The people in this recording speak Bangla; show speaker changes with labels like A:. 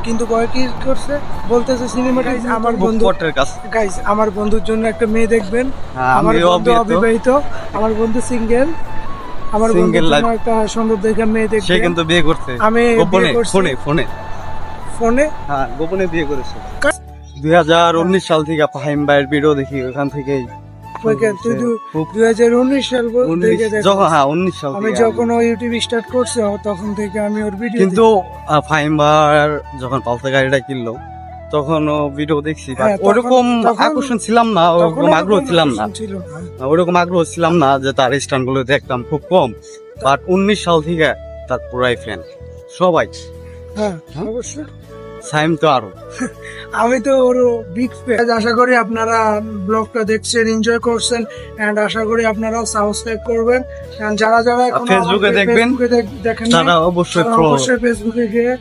A: কিন্তু পরে কি করছে বলতেছে সিনেমা আমার বন্ধু গাইস আমার বন্ধুর জন্য একটা মেয়ে দেখবেন। আমার বন্ধু অবিবাহিত, আমার বন্ধু সিঙ্গেল, আমার বন্ধুর জন্য একটা সুন্দর দেখে মেয়ে দেখবেন।
B: সে কিন্তু বিয়ে করছে
A: আমি
B: গোপনে ফোনে
A: ফোনে
B: হ্যাঁ গোপনে বিয়ে করেছে 2019 সাল থেকে ফাহিম ভাইয়ের ভিডিও দেখি ওখান থেকেই
A: 2019 সাল থেকে
B: যখন 19 সাল
A: আমি যখন ও ইউটিউব স্টার্ট করছে তখন থেকে আমি ওর ভিডিও
B: কিন্তু ফাহিম ভাইয়ের যখন পালসার গাড়িটা কিনলো তখন ও ভিডিও দেখছি ওরকম আকর্ষণ ছিলাম না, ওরকম আগ্রহ ছিলাম না, ওরকম আগ্রহ ছিলাম না যে তার স্ট্যান্ড গুলো দেখতাম খুব কম। বাট 19 সাল থেকে তার পুরাই ফ্যান সবাই।
A: হ্যাঁ অবশ্যই
B: সাইম তো আরো
A: আমি তো ওর বিগ ফ্যান। আশা করি আপনারা ব্লগটা দেখছেন, এনজয় করছেন এন্ড আশা করি আপনারাও সাবস্ক্রাইব করবেন। এন্ড যারা যারা
B: ফেসবুকে দেখবেন
A: দেখেন
B: তারা অবশ্যই
A: ফেসবুকে গিয়ে